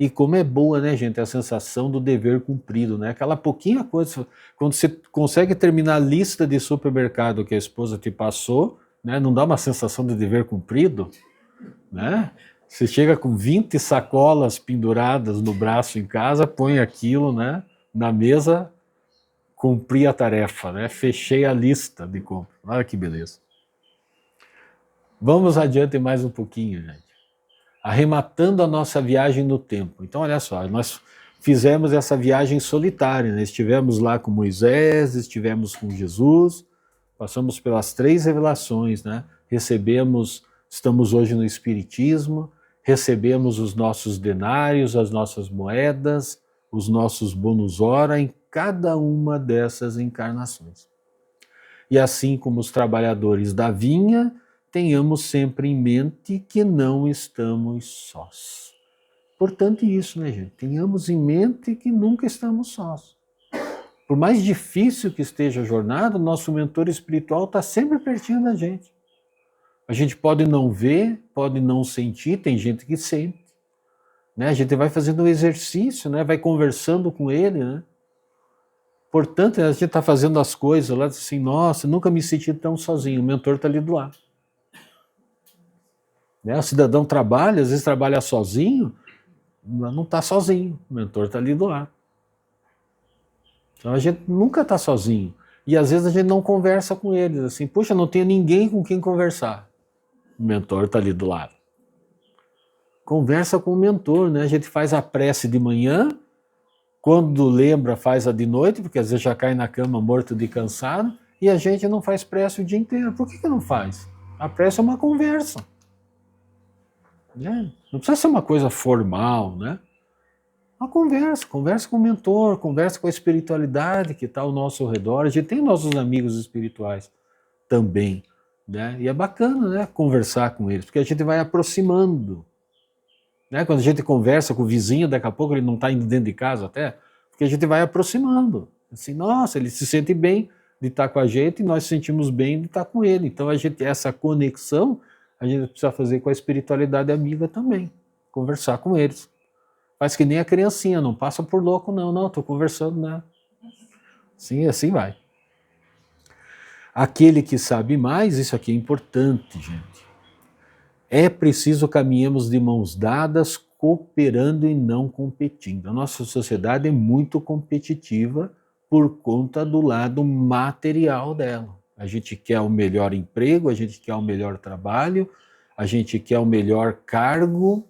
E como é boa, né, gente, a sensação do dever cumprido, né? Aquela pouquinha coisa, quando você consegue terminar a lista de supermercado que a esposa te passou, né, não dá uma sensação de dever cumprido, né? Você chega com 20 sacolas penduradas no braço em casa, põe aquilo, né, na mesa, cumpri a tarefa, né? Fechei a lista de compra. Olha que beleza. Vamos adiante mais um pouquinho, gente. Arrematando a nossa viagem no tempo. Então, olha só, nós fizemos essa viagem solitária, né? Estivemos lá com Moisés, estivemos com Jesus, passamos pelas 3 revelações, né? Estamos hoje no Espiritismo, recebemos os nossos denários, as nossas moedas, os nossos bônus hora em cada uma dessas encarnações. E assim como os trabalhadores da vinha, tenhamos sempre em mente que não estamos sós. Importante isso, né, gente? Tenhamos em mente que nunca estamos sós. Por mais difícil que esteja a jornada, o nosso mentor espiritual está sempre pertinho da gente. A gente pode não ver, pode não sentir, tem gente que sente. Né? A gente vai fazendo um exercício, né? Vai conversando com ele, né? Portanto, a gente está fazendo as coisas lá, assim, nossa, nunca me senti tão sozinho, o mentor está ali do lado. Né? O cidadão trabalha, às vezes trabalha sozinho, mas não está sozinho, o mentor está ali do lado. Então a gente nunca está sozinho. E às vezes a gente não conversa com eles, assim, puxa, não tenho ninguém com quem conversar. O mentor está ali do lado. Conversa com o mentor, né? A gente faz a prece de manhã, Quando lembra, faz a de noite, porque às vezes já cai na cama morto de cansado, e a gente não faz prece o dia inteiro. Por que não faz? A prece é uma conversa. Né? Não precisa ser uma coisa formal, né? Uma conversa, conversa com o mentor, conversa com a espiritualidade que está ao nosso redor. A gente tem nossos amigos espirituais também, né? E é bacana, né, conversar com eles, porque a gente vai aproximando. Né? Quando a gente conversa com o vizinho, daqui a pouco ele não está indo dentro de casa até, porque a gente vai aproximando. Assim, nossa, ele se sente bem de estar com a gente e nós sentimos bem de estar com ele. Então essa conexão a gente precisa fazer com a espiritualidade amiga também, conversar com eles. Faz que nem a criancinha, não passa por louco não, estou conversando, né? Sim, assim vai. Aquele que sabe mais, isso aqui é importante, gente. É preciso caminhemos de mãos dadas, cooperando e não competindo. A nossa sociedade é muito competitiva por conta do lado material dela. A gente quer o melhor emprego, a gente quer o melhor trabalho, a gente quer o melhor cargo,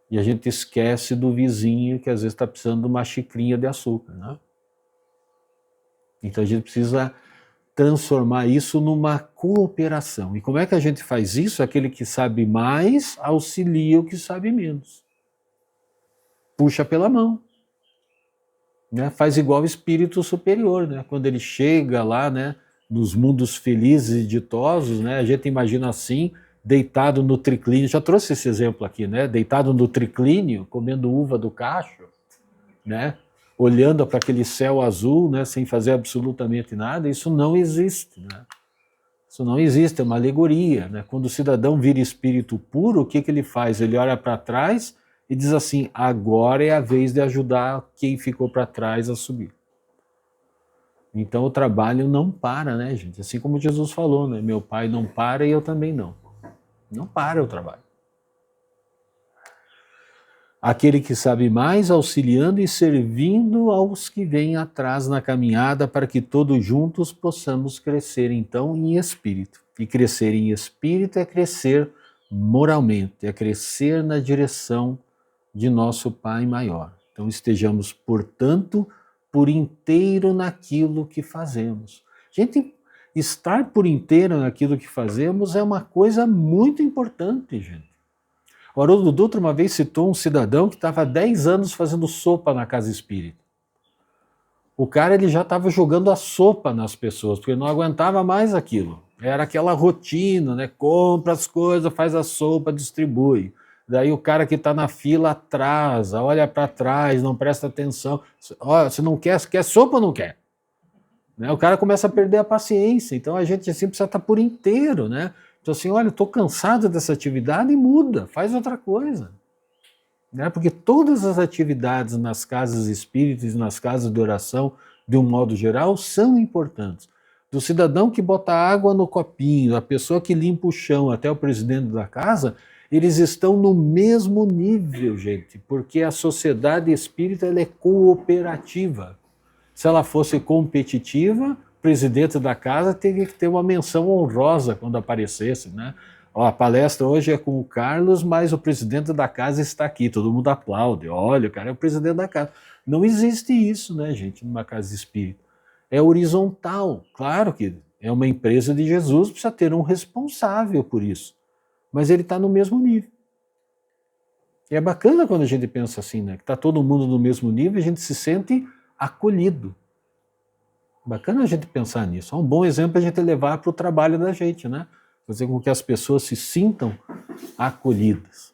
e a gente esquece do vizinho que às vezes está precisando de uma xicrinha de açúcar, né? Então a gente precisa transformar isso numa cooperação. E como é que a gente faz isso? Aquele que sabe mais auxilia o que sabe menos. Puxa pela mão. Né? Faz igual o espírito superior, né? Quando ele chega lá, né, nos mundos felizes e ditosos, né, a gente imagina assim, deitado no triclínio, já trouxe esse exemplo aqui, né? Deitado no triclínio, comendo uva do cacho, né? Olhando para aquele céu azul, né, sem fazer absolutamente nada. Isso não existe, né? Isso não existe, é uma alegoria, né? Quando o cidadão vira espírito puro, o que ele faz? Ele olha para trás e diz assim, agora é a vez de ajudar quem ficou para trás a subir. Então o trabalho não para, né, gente? Assim como Jesus falou, né? Meu pai não para e eu também não. Não para o trabalho. Aquele que sabe mais, auxiliando e servindo aos que vêm atrás na caminhada, para que todos juntos possamos crescer, então, em espírito. E crescer em espírito é crescer moralmente, é crescer na direção de nosso Pai maior. Então, estejamos, portanto, por inteiro naquilo que fazemos. Gente, estar por inteiro naquilo que fazemos é uma coisa muito importante, gente. O Haroldo Dutra uma vez citou um cidadão que estava há 10 anos fazendo sopa na casa espírita. O cara ele já estava jogando a sopa nas pessoas, porque não aguentava mais aquilo. Era aquela rotina, né? Compra as coisas, faz a sopa, distribui. Daí o cara que está na fila atrasa, olha para trás, não presta atenção. Olha, você não quer sopa ou não quer? Né? O cara começa a perder a paciência. Então a gente assim precisa estar por inteiro, né? Então assim, olha, estou cansado dessa atividade e muda, faz outra coisa. Né? Porque todas as atividades nas casas espíritas, nas casas de oração, de um modo geral, são importantes. Do cidadão que bota água no copinho, a pessoa que limpa o chão, até o presidente da casa, eles estão no mesmo nível, gente, porque a sociedade espírita ela é cooperativa. Se ela fosse competitiva, o presidente da casa teria que ter uma menção honrosa quando aparecesse, né? Ó, a palestra hoje é com o Carlos, mas o presidente da casa está aqui, todo mundo aplaude. Olha, o cara é o presidente da casa. Não existe isso, né, gente, numa casa espírita. É horizontal, claro que é uma empresa de Jesus, precisa ter um responsável por isso. Mas ele está no mesmo nível. E é bacana quando a gente pensa assim, né? Que está todo mundo no mesmo nível, a gente se sente acolhido. Bacana a gente pensar nisso. É um bom exemplo a gente levar para o trabalho da gente, né? Fazer com que as pessoas se sintam acolhidas.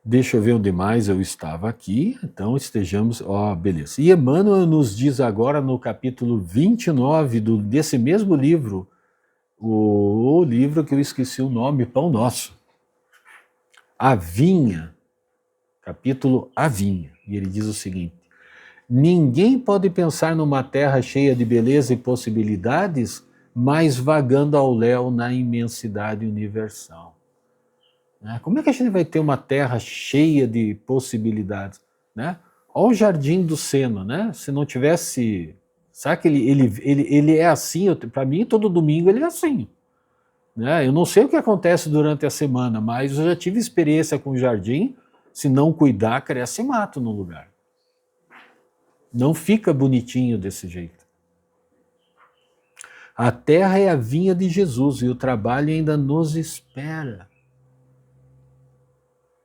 Deixa eu ver onde mais eu estava aqui. Então estejamos... beleza. E Emmanuel nos diz agora no capítulo 29 desse mesmo livro, o livro que eu esqueci o nome, Pão Nosso. A Vinha. Capítulo A Vinha. E ele diz o seguinte: ninguém pode pensar numa terra cheia de beleza e possibilidades, mas vagando ao léu na imensidade universal. Né? Como é que a gente vai ter uma terra cheia de possibilidades? Né? Olha o Jardim do Sena, né? Se não tivesse... Sabe que ele é assim, para mim todo domingo ele é assim. Né? Eu não sei o que acontece durante a semana, mas eu já tive experiência com o jardim. Se não cuidar, cresce mato no lugar. Não fica bonitinho desse jeito. A terra é a vinha de Jesus e o trabalho ainda nos espera.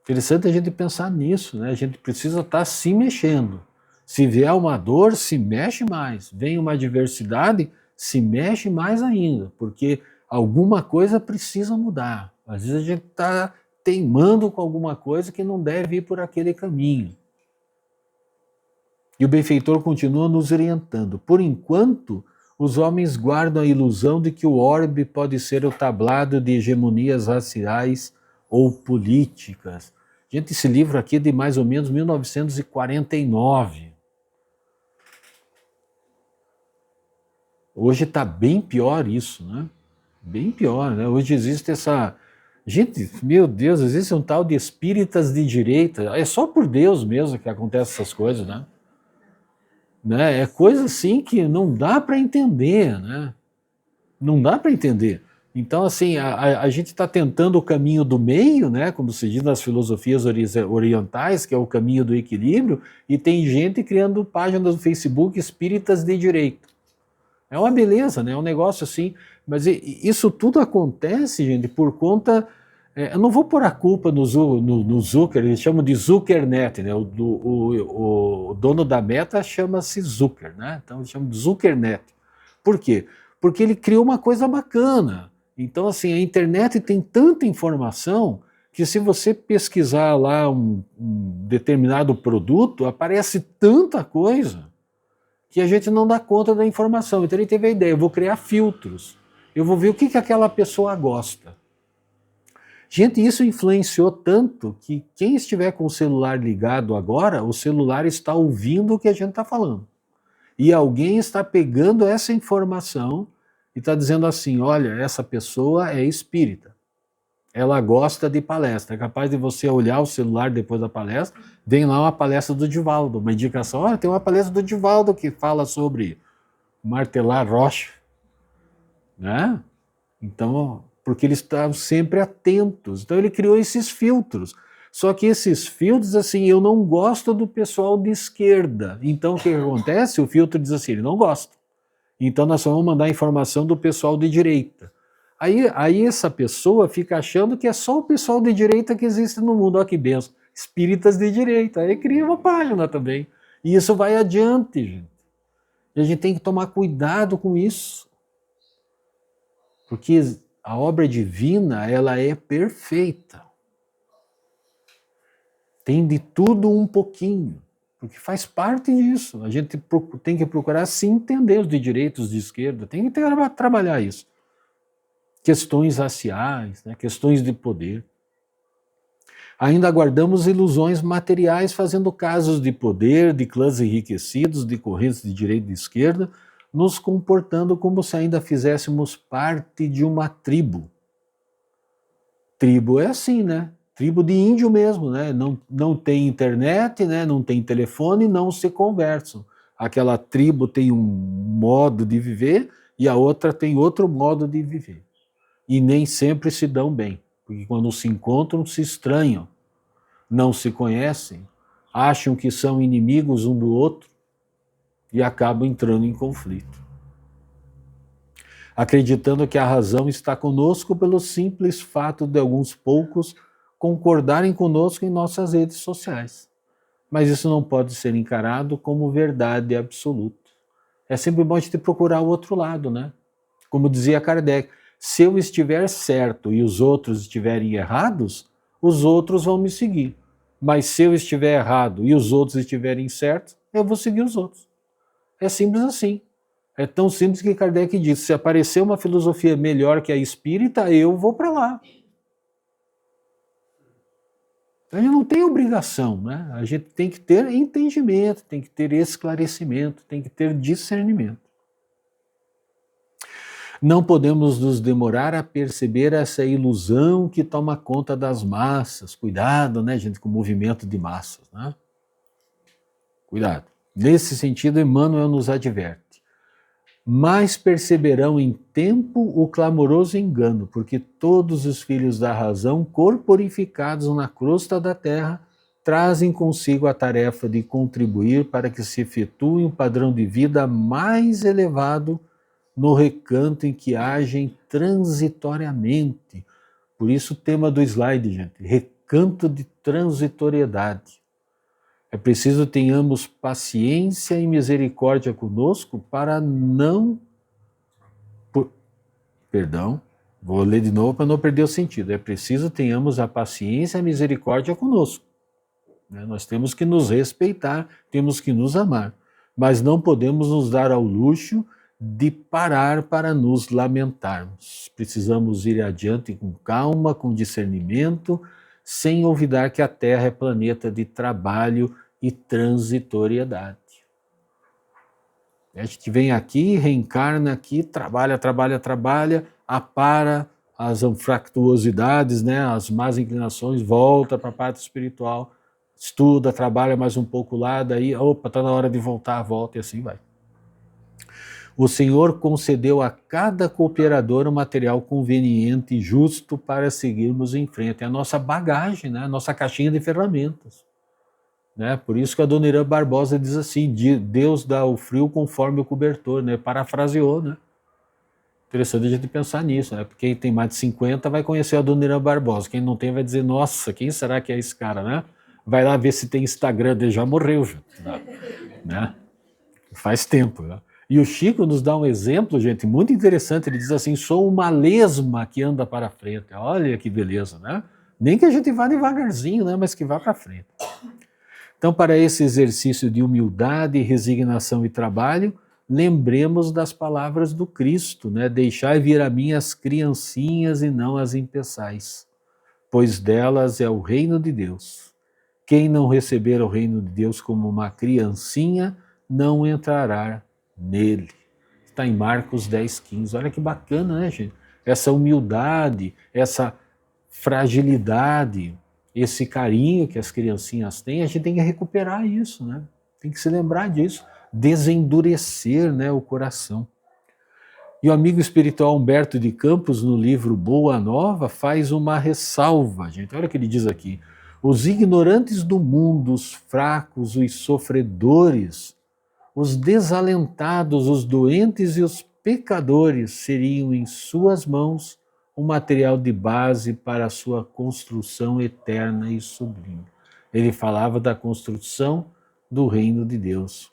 Interessante a gente pensar nisso, né? A gente precisa estar se mexendo. Se vier uma dor, se mexe mais. Vem uma adversidade, se mexe mais ainda, porque alguma coisa precisa mudar. Às vezes a gente está teimando com alguma coisa que não deve ir por aquele caminho. E o benfeitor continua nos orientando. Por enquanto, os homens guardam a ilusão de que o orbe pode ser o tablado de hegemonias raciais ou políticas. Gente, esse livro aqui é de mais ou menos 1949. Hoje está bem pior isso, né? Bem pior, né? Hoje existe essa... Gente, meu Deus, existe um tal de espíritas de direita. É só por Deus mesmo que acontecem essas coisas, né? É coisa assim que não dá para entender, né? Não dá para entender. Então, assim, a gente está tentando o caminho do meio, né? Como se diz nas filosofias orientais, que é o caminho do equilíbrio, e tem gente criando páginas no Facebook espíritas de direita. É uma beleza, né? É um negócio assim. Mas isso tudo acontece, gente, por conta... eu não vou pôr a culpa no Zucker, eles chamam de Zuckernet, né? O dono da Meta chama-se Zucker, né? Então eles chamam de Zuckernet. Por quê? Porque ele criou uma coisa bacana. Então, assim, a internet tem tanta informação que se você pesquisar lá um determinado produto, aparece tanta coisa que a gente não dá conta da informação. Então ele teve a ideia, eu vou criar filtros. Eu vou ver o que aquela pessoa gosta. Gente, isso influenciou tanto que quem estiver com o celular ligado agora, o celular está ouvindo o que a gente está falando. E alguém está pegando essa informação e está dizendo assim, olha, essa pessoa é espírita. Ela gosta de palestra. É capaz de você olhar o celular depois da palestra, vem lá uma palestra do Divaldo, uma indicação, olha, tem uma palestra do Divaldo que fala sobre martelar rocha. Né? Então, porque eles estavam sempre atentos. Então ele criou esses filtros. Só que esses filtros, assim, eu não gosto do pessoal de esquerda. Então o que acontece? O filtro diz assim, ele não gosta. Então nós vamos mandar informação do pessoal de direita. Aí essa pessoa fica achando que é só o pessoal de direita que existe no mundo. Olha que benção. Espíritas de direita. Aí cria uma página também. E isso vai adiante, gente. E a gente tem que tomar cuidado com isso. Porque a obra divina, ela é perfeita. Tem de tudo um pouquinho, porque faz parte disso. A gente tem que procurar se entender os de direita, os de esquerda, tem que trabalhar isso. Questões raciais, né, questões de poder. Ainda aguardamos ilusões materiais fazendo casos de poder, de clãs enriquecidos, de correntes de direita e de esquerda, nos comportando como se ainda fizéssemos parte de uma tribo. Tribo é assim, né? Tribo de índio mesmo, né? Não tem internet, né? Não tem telefone, não se conversam. Aquela tribo tem um modo de viver e a outra tem outro modo de viver. E nem sempre se dão bem, porque quando se encontram, se estranham, não se conhecem, acham que são inimigos um do outro, e acabam entrando em conflito. Acreditando que a razão está conosco pelo simples fato de alguns poucos concordarem conosco em nossas redes sociais. Mas isso não pode ser encarado como verdade absoluta. É sempre bom a gente procurar o outro lado, né? Como dizia Kardec, se eu estiver certo e os outros estiverem errados, os outros vão me seguir. Mas se eu estiver errado e os outros estiverem certos, eu vou seguir os outros. É simples assim. É tão simples que Kardec disse, se aparecer uma filosofia melhor que a espírita, eu vou para lá. A gente não tem obrigação, né? A gente tem que ter entendimento, tem que ter esclarecimento, tem que ter discernimento. Não podemos nos demorar a perceber essa ilusão que toma conta das massas. Cuidado, né, gente, com o movimento de massas, né? Cuidado. Nesse sentido, Emmanuel nos adverte. Mas perceberão em tempo o clamoroso engano, porque todos os filhos da razão, corporificados na crosta da terra, trazem consigo a tarefa de contribuir para que se efetue um padrão de vida mais elevado no recanto em que agem transitoriamente. Por isso o tema do slide, gente, recanto de transitoriedade. É preciso tenhamos paciência e misericórdia conosco para não... Perdão, vou ler de novo para não perder o sentido. É preciso tenhamos a paciência e a misericórdia conosco. Nós temos que nos respeitar, temos que nos amar, mas não podemos nos dar ao luxo de parar para nos lamentarmos. Precisamos ir adiante com calma, com discernimento, sem olvidar que a Terra é planeta de trabalho e transitoriedade. A gente vem aqui, reencarna aqui, trabalha, apara as anfractuosidades, as más inclinações, volta para a parte espiritual, estuda, trabalha mais um pouco lá, daí, opa, está na hora de voltar, volta e assim vai. O Senhor concedeu a cada cooperador um material conveniente e justo para seguirmos em frente. É a nossa bagagem, a nossa caixinha de ferramentas. Por isso que a dona Irã Barbosa diz assim, Deus dá o frio conforme o cobertor, parafraseou, Interessante a gente pensar nisso, porque quem tem mais de 50 vai conhecer a dona Irã Barbosa, quem não tem vai dizer, nossa, quem será que é esse cara, Vai lá ver se tem Instagram, ele já morreu, Faz tempo, E o Chico nos dá um exemplo, gente, muito interessante, ele diz assim, sou uma lesma que anda para frente, olha que beleza, Nem que a gente vá devagarzinho, mas que vá para frente. Então, para esse exercício de humildade, resignação e trabalho, lembremos das palavras do Cristo, Deixai vir a mim as criancinhas e não as impeçais, pois delas é o reino de Deus. Quem não receber o reino de Deus como uma criancinha, não entrará nele. Está em Marcos 10:15. Olha que bacana, gente? Essa humildade, essa fragilidade, esse carinho que as criancinhas têm, a gente tem que recuperar isso, Tem que se lembrar disso, desendurecer, o coração. E o amigo espiritual Humberto de Campos, no livro Boa Nova, faz uma ressalva, gente. Olha o que ele diz aqui. Os ignorantes do mundo, os fracos, os sofredores, os desalentados, os doentes e os pecadores seriam em suas mãos um material de base para a sua construção eterna e sublime. Ele falava da construção do reino de Deus.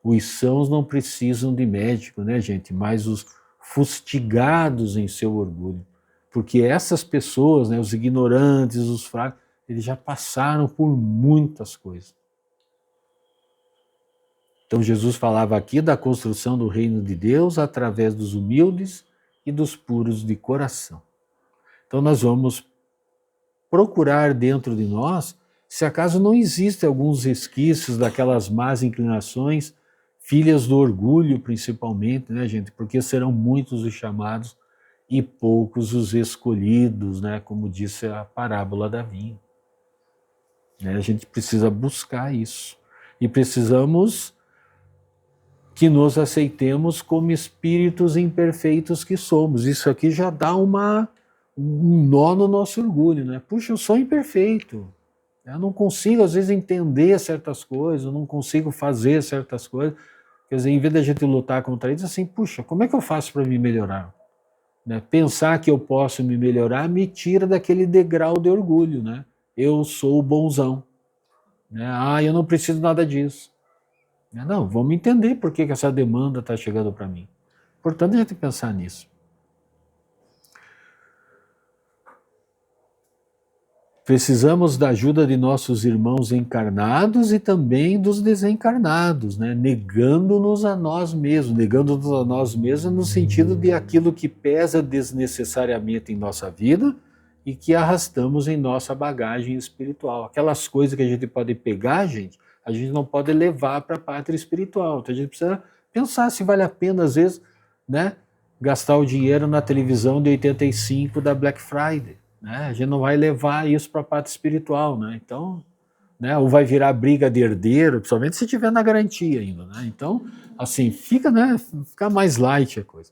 Os sãos não precisam de médico, gente? Mas os fustigados em seu orgulho. Porque essas pessoas, os ignorantes, os fracos, eles já passaram por muitas coisas. Então Jesus falava aqui da construção do reino de Deus através dos humildes e dos puros de coração. Então nós vamos procurar dentro de nós, se acaso não existem alguns resquícios daquelas más inclinações, filhas do orgulho principalmente, gente? Porque serão muitos os chamados e poucos os escolhidos, como disse a parábola da vinha. A gente precisa buscar isso. E precisamos que nos aceitemos como espíritos imperfeitos que somos. Isso aqui já dá um nó no nosso orgulho, Puxa, eu sou imperfeito. Eu não consigo, às vezes, entender certas coisas, eu não consigo fazer certas coisas. Quer dizer, em vez da gente lutar contra isso, assim, puxa, como é que eu faço para me melhorar? Pensar que eu posso me melhorar me tira daquele degrau de orgulho, Eu sou o bonzão. Eu não preciso nada disso. Não, vamos entender por que essa demanda está chegando para mim. Portanto, a gente pensar nisso. Precisamos da ajuda de nossos irmãos encarnados e também dos desencarnados, negando-nos a nós mesmos no sentido de aquilo que pesa desnecessariamente em nossa vida e que arrastamos em nossa bagagem espiritual. Aquelas coisas que a gente pode pegar, gente, a gente não pode levar para a pátria espiritual. Então a gente precisa pensar se vale a pena, às vezes, gastar o dinheiro na televisão de 85 da Black Friday. A gente não vai levar isso para a parte espiritual, Então, ou vai virar briga de herdeiro, principalmente se tiver na garantia ainda, Então, assim, fica mais light a coisa.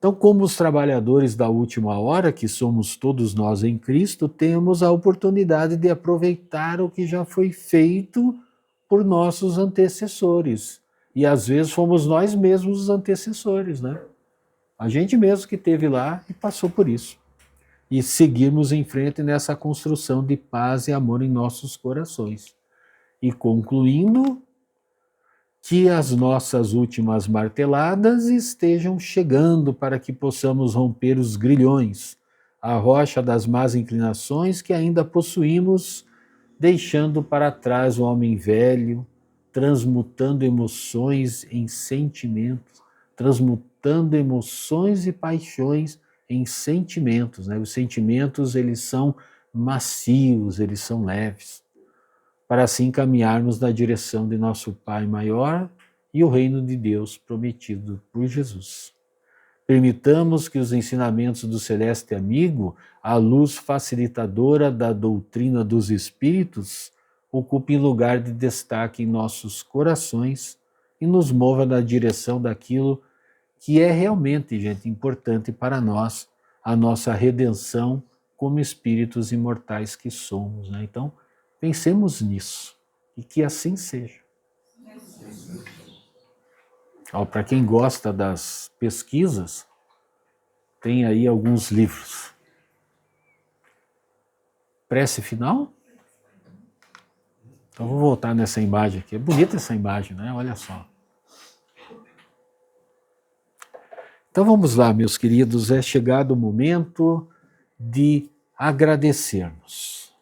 Então, como os trabalhadores da última hora, que somos todos nós em Cristo, temos a oportunidade de aproveitar o que já foi feito por nossos antecessores. E às vezes fomos nós mesmos os antecessores, né? A gente mesmo que esteve lá e passou por isso. E seguirmos em frente nessa construção de paz e amor em nossos corações. E concluindo, que as nossas últimas marteladas estejam chegando para que possamos romper os grilhões, a rocha das más inclinações que ainda possuímos, deixando para trás o homem velho, transmutando emoções em sentimentos, transmutando emoções e paixões em sentimentos, né? Os sentimentos, eles são macios, eles são leves, para assim caminharmos na direção de nosso Pai maior e o reino de Deus prometido por Jesus. Permitamos que os ensinamentos do Celeste Amigo, a luz facilitadora da doutrina dos Espíritos, ocupem lugar de destaque em nossos corações e nos mova na direção daquilo que é realmente, gente, importante para nós, a nossa redenção como espíritos imortais que somos, né? Então, pensemos nisso e que assim seja. Para quem gosta das pesquisas, tem aí alguns livros. Prece final? Então vou voltar nessa imagem aqui. É bonita essa imagem, né? Olha só. Então vamos lá, meus queridos. É chegado o momento de agradecermos.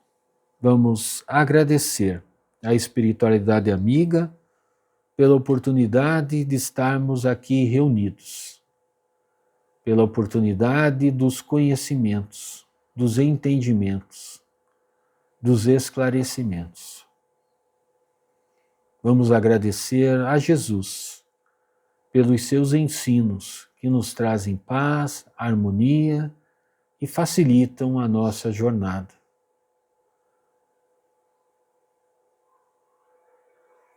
Vamos agradecer à espiritualidade amiga pela oportunidade de estarmos aqui reunidos, pela oportunidade dos conhecimentos, dos entendimentos, dos esclarecimentos. Vamos agradecer a Jesus pelos seus ensinos que nos trazem paz, harmonia e facilitam a nossa jornada.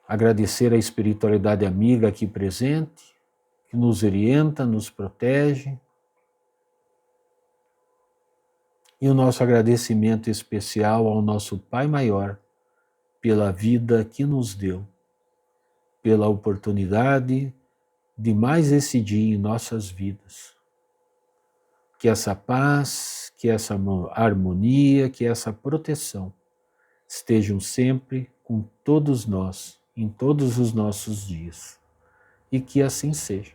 Agradecer a espiritualidade amiga aqui presente, que nos orienta, nos protege. E o nosso agradecimento especial ao nosso Pai Maior pela vida que nos deu, pela oportunidade de mais esse dia em nossas vidas. Que essa paz, que essa harmonia, que essa proteção estejam sempre com todos nós, em todos os nossos dias. E que assim seja.